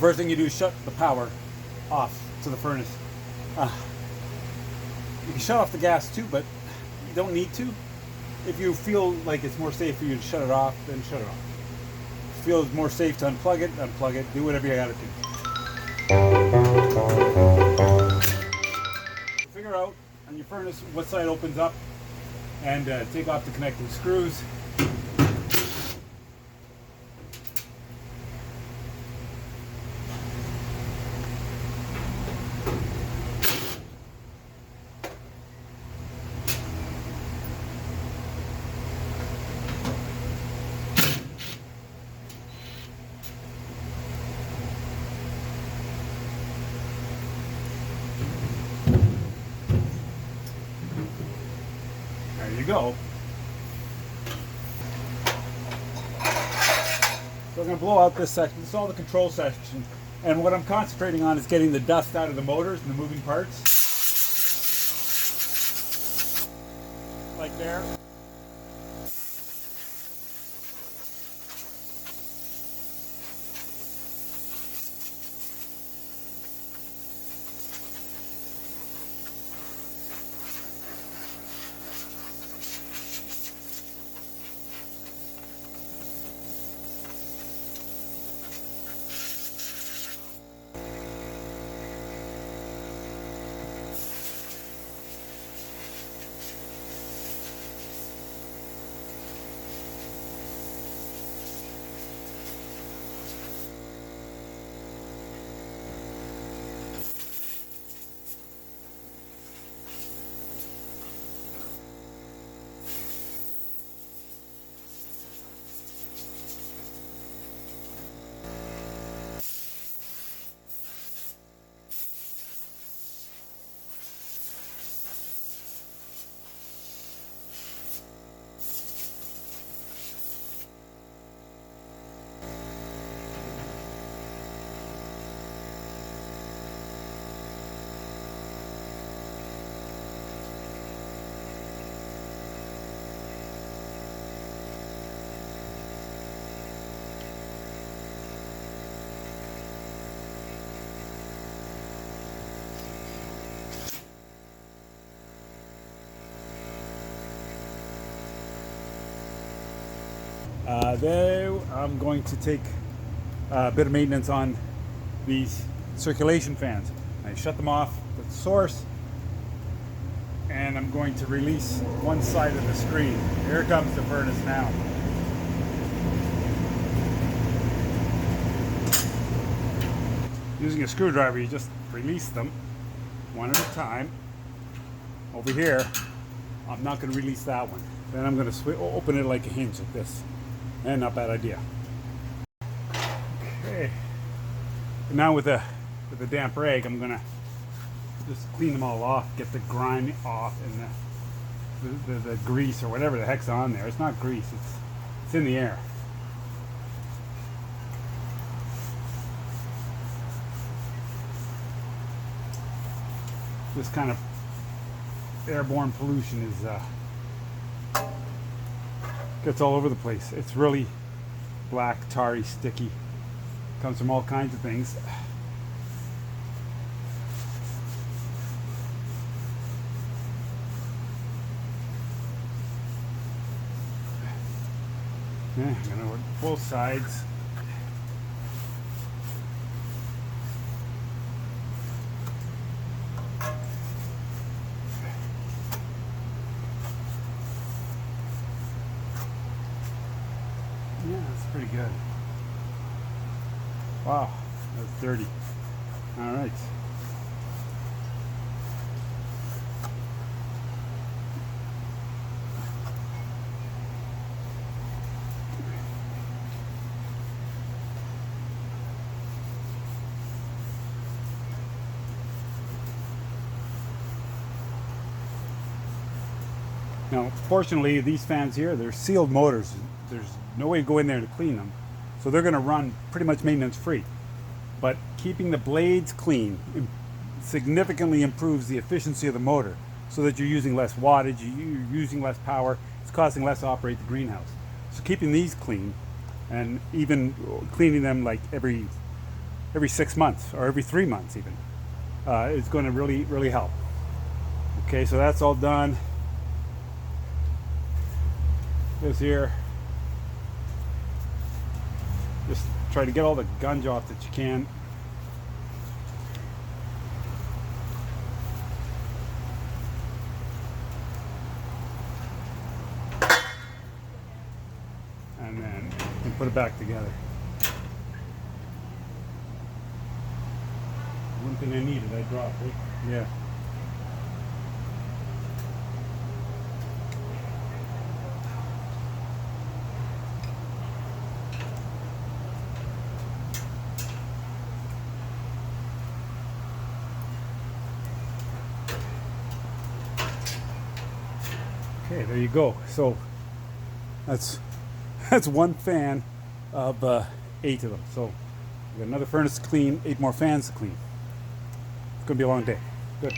first thing you do is shut the power off to the furnace. You can shut off the gas too, but you don't need to. If you feel like it's more safe for you to shut it off, then shut it off. If you feel it's more safe to unplug it, do whatever you gotta do. Figure out on your furnace what side opens up and take off the connecting screws. There you go. So I'm going to blow out this section. This is all the control section. And what I'm concentrating on is getting the dust out of the motors and the moving parts. Like there. There I'm going to take a bit of maintenance on these circulation fans. I shut them off at the source, and I'm going to release one side of the screen. Here comes the furnace now. Using a screwdriver, you just release them one at a time. Over here, I'm not going to release that one. Then I'm going to open it like a hinge, like this. And not a bad idea. Okay. Now with the damp rag, I'm gonna just clean them all off, get the grime off, and the grease or whatever the heck's on there. It's not grease. It's in the air. This kind of airborne pollution is gets all over the place. It's really black, tarry, sticky. Comes from all kinds of things. Yeah, I'm gonna work both sides. Yeah, that's pretty good. Wow, that's dirty. All right. Now, fortunately, these fans here, they're sealed motors. There's no way to go in there to clean them. So they're going to run pretty much maintenance free. But keeping the blades clean significantly improves the efficiency of the motor so that you're using less wattage, you're using less power, it's costing less to operate the greenhouse. So keeping these clean and even cleaning them like every every 6 months or every 3 months even, is going to really help. Okay, so that's all done. This here, just try to get all the gunge off that you can. And then you put it back together. One thing I needed, I dropped it. Yeah. Okay, there you go. So that's one fan of 8 of them. So we got another furnace to clean, 8 more fans to clean. It's gonna be a long day. Good.